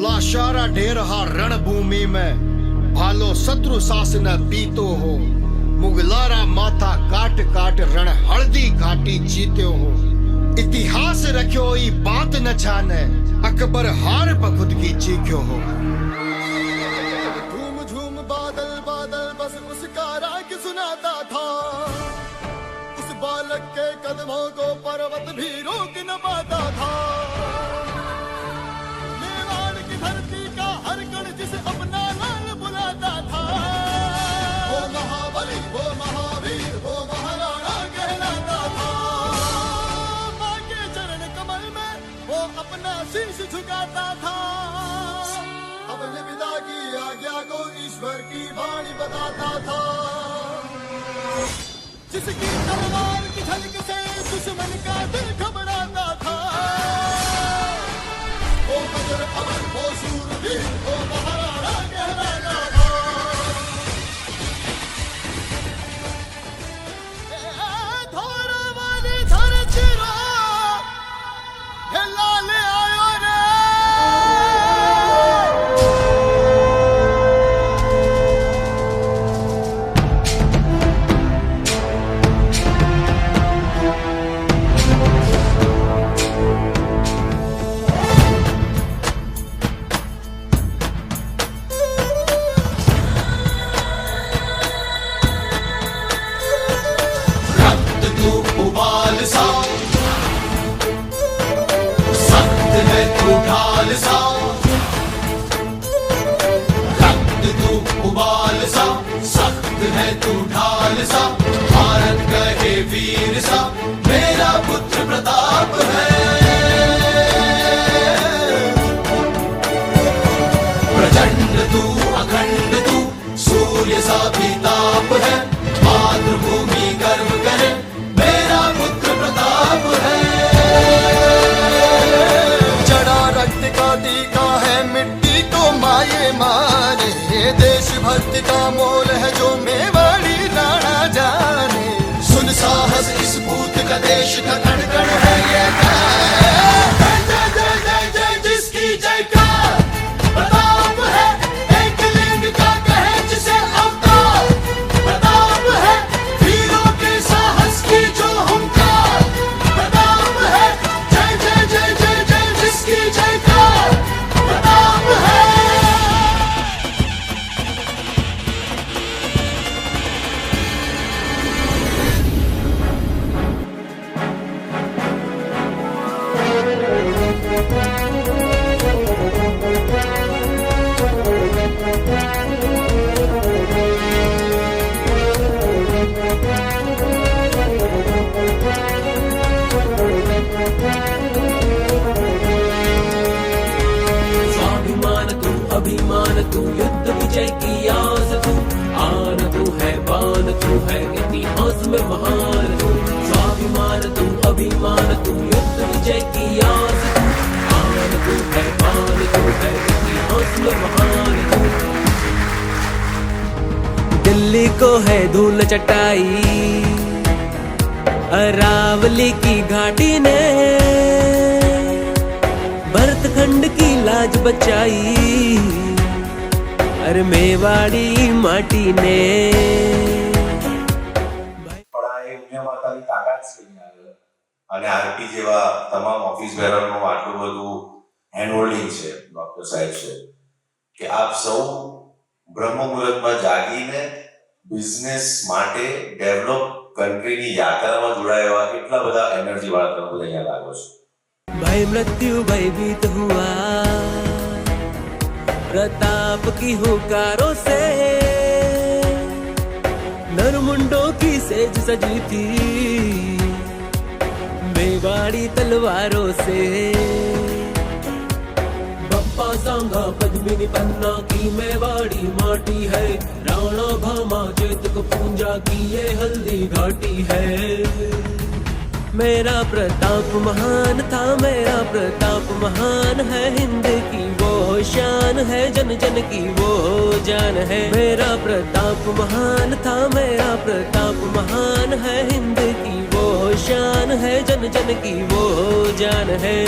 लाशारा ढेरहा रणभूमि में भालो शत्रु शासन पीतो हो मुगलारा माथा काट काट रण हल्दी घाटी जीत्यो हो इतिहास रखियो ई बात न जाने अकबर हार बखुद की चीख्यो हो झूम झूम बादल बादल बस उसका राग सुनाता था उस बालक के कदमों को पर्वत भी रोक न पाता था मेवाड़ की धरती का हर कण जिसे अपना लाल बुलाता था वो महाबली वो महावीर वो महाराणा कहलाता था मां के चरण कमल में वो अपना शीश झुकाता था अपने पिता की आज्ञा को ईश्वर की वाणी बताता था जिसकी तलवार की झलक से दुश्मन का दिल घबराता था वो बजर अमर वो शूरवीर वो महाराणा कहलाता था धोरा वाली धरती रो हे लाल आयो रे भारत कहे वीर सा मेरा पुत्र प्रताप है प्रचंड तू अखंड तू सूर्य सा भी ताप है मातृभूमि गर्व करे मेरा पुत्र प्रताप है चढ़ा रक्त का टीका है मिट्टी को माये मारे देशभक्ति का मोल है जो मेवाड़ी राणा जाने सुन साहस इस पूत का देश का कण कण है ये जय जय जय जय जय जिसकी जयकार प्रताप है एक लिंग का कहे जिसे अवतार प्रताप है वीरों के साहस की जो हुंकार प्रताप है जय जय जय जय जय जिसकी जयकार प्रताप है स्वाभिमान तू अभिमान तू युद्ध विजय की आस तू आन तू है बान तू है इतिहास में महान तू स्वाभिमान तू अभिमान तू युद्ध विजय की आस तू आन तू है बान तू है इतिहास में महान तू दिल्ली को है धूल चटाई अरावली की घाटी ने भरतखंड की लाज बचाई अरे मेवाड़ी माटी ने પણ આ એ ઉમિયા માતાની તાકાત છે અહીંયા અને આરપી જેવા તમામ ઓફિસ બેરરનું આટલું બધું હેન્ડહોલ્ડિંગ છે ડોક્ટર સાહેબ છે કે આપ સૌ બ્રહ્મ મુહૂર્તમાં જાગીને બિઝનેસ માટે ડેવલપ કન્ટ્રીની યાત્રામાં જોડાયા એટલા બધા એનર્જી વાળા તમે બધા અહીંયા લાગો છો भाई मृत्यु भयभीत हुआ प्रताप की हुकारों से नरमुंडों की सेज सजी थी मेवाड़ी तलवारों से बप्पा सांगा पद्मिनी पन्ना की मेवाड़ी माटी है राणा भामा चेतक पूंजा की ये हल्दी घाटी है मेरा प्रताप महान था मेरा प्रताप महान है हिंद की वो शान है जन जन की वो जान है मेरा प्रताप महान था मेरा प्रताप महान है हिंद की वो शान है जन जन की वो जान है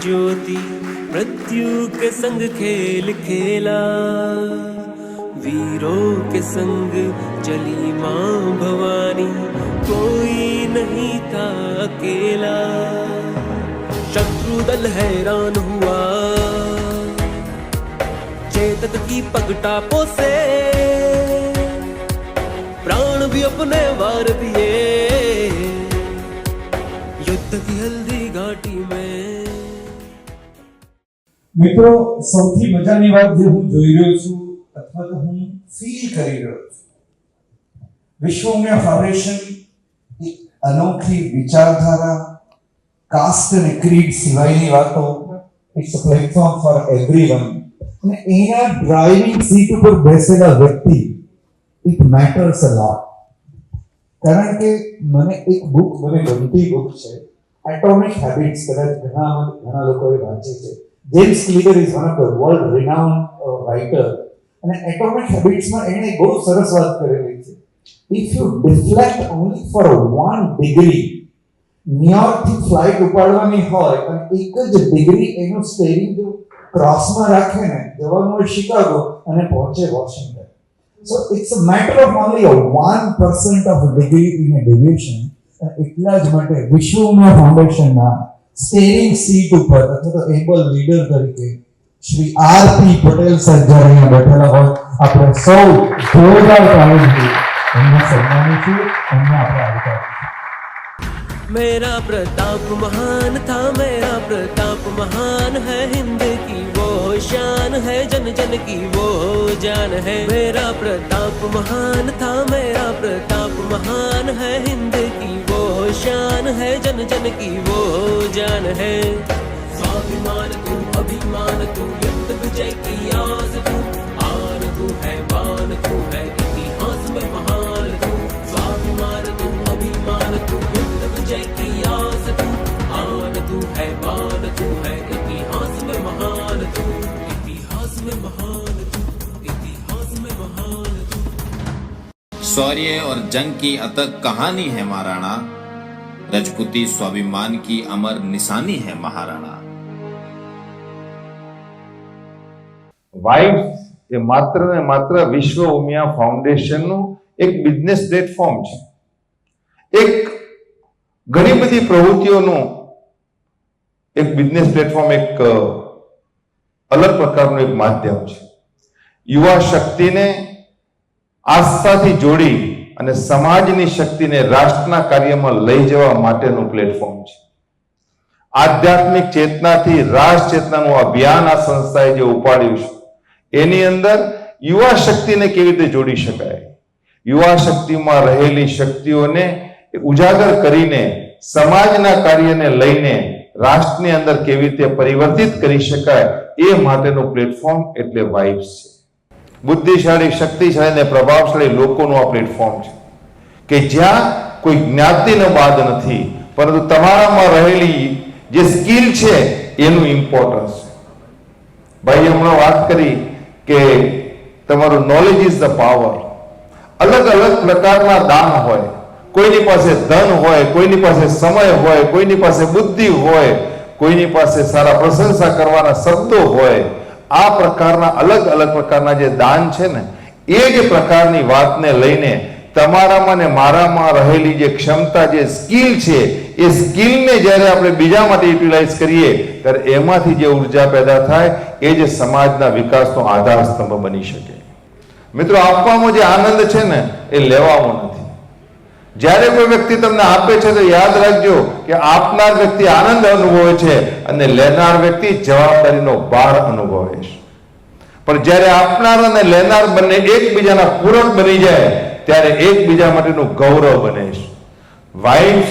ज्योति मृत्यु के संग खेल खेला, वीरों के संग चली मां भवानी, कोई नहीं था अकेला। शत्रु दल हैरान हुआ, चेतक की पगटापों से प्राण भी अपने वार दिए, युद्ध की हल्दी घाटी में। મિત્રો, સૌથી મજાની વાત જે હું જોઈ રહ્યો છું અથવા તો હું ફીલ કરી રહ્યો છું, વિશ્વ ઉમિયા ફાઉન્ડેશન એક અનોખી વિચારધારા, કાસ્ટ અને ક્રીડ સિવાયની વાતો, it's a platform for everyone, અને એના ડ્રાઇવિંગ સીટ ઉપર બેસેલા વ્યક્તિ, ઇટ મેટર્સ અ લોટ. કારણ કે મને એક બુક, મને ગમતી બુક છે એટોમિક હેબિટ્સ, કદાચ ઘણા લોકોએ વાંચી છે. James Clear is one of the world renowned writer, અને એટોમિક હેબિટ્સમાં એણે બહુ સરસ વાત કરેલી છે. If you deflect only for 1 degree, ન્યુયોર્કથી ફ્લાઇટ ઉપાડવાની હોય અને 1 જ ડિગ્રી એનું સ્ટેરિંગ જો ક્રોસમાં રાખે ને, જવાનું હોય શિકાગો અને પહોંચે Washington. So it's a matter of only 1% of degree in a deviation. એટલા જ માટે વિશ્વ ઉમિયા ફાઉન્ડેશનના સ્ટેરિંગ સીટ ઉપર અથવા તો એબલ લીડર તરીકે શ્રી આરપી પટેલ સર જ્યારે અહીંયા બેઠેલા હોય, આપણે સૌ જોરદાર તાળીથી એમને સન્માનીશું, એમને આપણે આવકારીશું. मेरा प्रताप महान था, मेरा प्रताप महान है, हिंद की वो शान है, जन जन की वो जान है। मेरा प्रताप महान था, मेरा प्रताप महान है, हिंद की वो शान है, जन जन की वो जान है। स्वाभिमान तू अभिमान तू, युद्ध विजय की आस तू, आन तू है बान तू है, इतिहास में महान तू। स्वाभिमान तू अभिमान तू, युद्ध विजय की आस तू, आन तू है बान तू है, इतिहास में महान तू, इतिहास में महान तू, इतिहास में महान तू। शौर्य और जंग की अतक कहानी है महाराणा, रजपूती स्वाभिमान की अमर निशानी है महाराणा। વાઇબ્સ એ માત્ર ને માત્ર વિશ્વ ઉમિયા ફાઉન્ડેશનનું એક બિઝનેસ પ્લેટફોર્મ છે, એક ઘણી બધી પ્રવૃત્તિઓનું એક બિઝનેસ પ્લેટફોર્મ, એક અલગ પ્રકારનું એક માધ્યમ છે. યુવા શક્તિને આસ્થાથી જોડી અને સમાજની શક્તિને રાષ્ટ્રના કાર્યમાં લઈ જવા માટેનું પ્લેટફોર્મ છે. આધ્યાત્મિક ચેતનાથી રાષ્ટ્ર ચેતનાનું અભિયાન આ સંસ્થાએ જે ઉપાડ્યું છે, એની અંદર યુવા શક્તિને કેવી રીતે જોડી શકાય, યુવા શક્તિમાં રહેલી શક્તિઓને ઉજાગર કરીને સમાજના કાર્યને લઈને રાષ્ટ્રની અંદર કેવી રીતે પરિવર્તિત કરી શકાય, એ માટેનું પ્લેટફોર્મ એટલે વાઇબ્સ છે. બુદ્ધિશાળી, શક્તિશાળી અને પ્રભાવશાળી લોકોનું આ પ્લેટફોર્મ છે કે જ્યાં કોઈ જ્ઞાતિનો બાદ નથી, પરંતુ તમારામાં રહેલી જે સ્કિલ છે એનું ઇમ્પોર્ટન્સ છે. ભાઈ હમણાં વાત કરી કે તમારું નોલેજ ઇઝ ધ પાવર. અલગ અલગ પ્રકારના દાન હોય, કોઈની પાસે ધન હોય, કોઈની પાસે સમય હોય, કોઈની પાસે બુદ્ધિ હોય, કોઈની પાસે સારા પ્રશંસા કરવાના શબ્દો હોય. આ પ્રકારના અલગ અલગ પ્રકારના જે દાન છે ને, એ જ પ્રકારની વાતને લઈને તમારામાં ને મારામાં રહેલી જે ક્ષમતા, જે સ્કિલ છે, એ સ્કિલને જ્યારે આપણે બીજા માટે યુટિલાઇઝ કરીએ ત્યારે એમાંથી જે ઉર્જા પેદા થાય એ જ સમાજના વિકાસનો આધાર સ્તંભ બની શકે. મિત્રો, આપવામાં જે આનંદ છે ને, એ લેવામાં નથી. જ્યારે કોઈ વ્યક્તિ તમને આપે છે તો યાદ રાખજો કે આપનાર વ્યક્તિ આનંદ અનુભવે છે અને લેનાર વ્યક્તિ જવાબદારીનો ભાર અનુભવે છે. પણ જ્યારે આપનાર અને લેનાર બંને એકબીજાના પૂરક બની જાય ત્યારે એકબીજા માટેનું ગૌરવ બને છે. વાઇબ્સ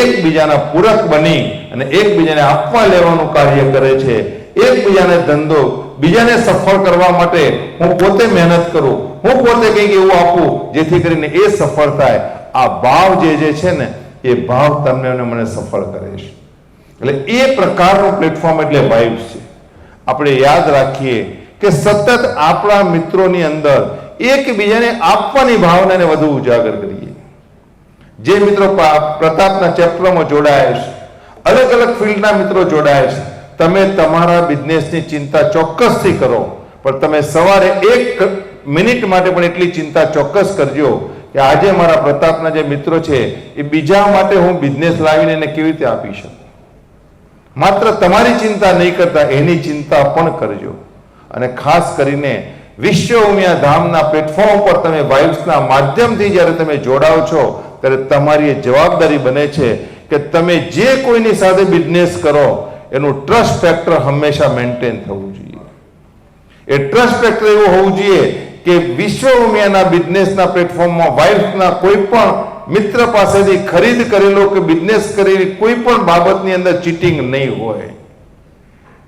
એકબીજાના પૂરક બની અને એકબીજાને આપવા લેવાનું કાર્ય કરે છે. એકબીજાને ધંધો, બીજાને સફળ કરવા માટે હું પોતે મહેનત કરું, હું પોતે કંઈક એવું આપું જેથી કરીને એ સફળ થાય. આ ભાવ જે છે ને, એ ભાવ તમને અને મને સફળ કરે છે. એટલે એ પ્રકારનું પ્લેટફોર્મ એટલે વાઇબ્સ છે. આપણે યાદ રાખીએ કે સતત આપણા મિત્રોની અંદર એકબીજાને આપવાની ભાવનાને વધુ ઉજાગર કરીએ. જે મિત્રો પ્રતાપના ચેપ્ટરમાં જોડાયા છે, અલગ અલગ ફિલ્ડના મિત્રો જોડાયા છે, તમે તમારા બિઝનેસની ચિંતા ચોક્કસથી કરો, પણ તમે સવારે 1 મિનિટ માટે પણ એટલી ચિંતા ચોક્કસ કરજો કે આજે મારા પ્રતાપના જે મિત્રો છે એ બીજા માટે હું બિઝનેસ લાવીને એને કેવી રીતે આપી શકું. માત્ર તમારી ચિંતા નહીં કરતા એની ચિંતા પણ કરજો. અને ખાસ કરીને વિશ્વ ઉમિયા ધામના પ્લેટફોર્મ પર તમે વાઇબ્સના માધ્યમથી જ્યારે તમે જોડાઓ છો ત્યારે તમારી એ જવાબદારી બને છે કે તમે જે કોઈની સાથે બિઝનેસ કરો એનું ટ્રસ્ટ ફેક્ટર હંમેશા મેન્ટેન થવું જોઈએ. એ ટ્રસ્ટ ફેક્ટર એવું હોવું જોઈએ કે વિશ્વ ઉમિયાના બિઝનેસના પ્લેટફોર્મમાં વાઇબ્સના કોઈ પણ મિત્ર પાસેથી ખરીદ કરેલો કે બિઝનેસ કરેલી કોઈ પણ બાબતની અંદર ચીટિંગ નહીં હોય.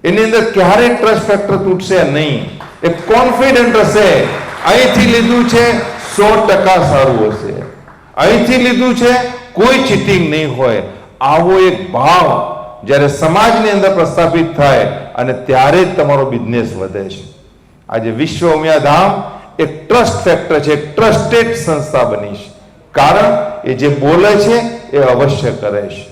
એની અંદર ક્યારેય ટ્રસ્ટ ફેક્ટર તૂટશે નહીં. એક કોન્ફિડન્ટ હશે, અહીંથી લીધું છે 100% સારું હશે, અહીંથી લીધું છે કોઈ ચીટિંગ નહીં હોય. આવો એક ભાવ જ્યારે સમાજની અંદર પ્રસ્થાપિત થાય અને ત્યારે જ તમારો બિઝનેસ વધે છે. આજે વિશ્વ ઉમિયા ધામ એક ટ્રસ્ટ ફેક્ટર છે, એક ટ્રસ્ટેડ સંસ્થા બની છે. કારણ એ જે બોલે છે એ અવશ્ય કરે છે.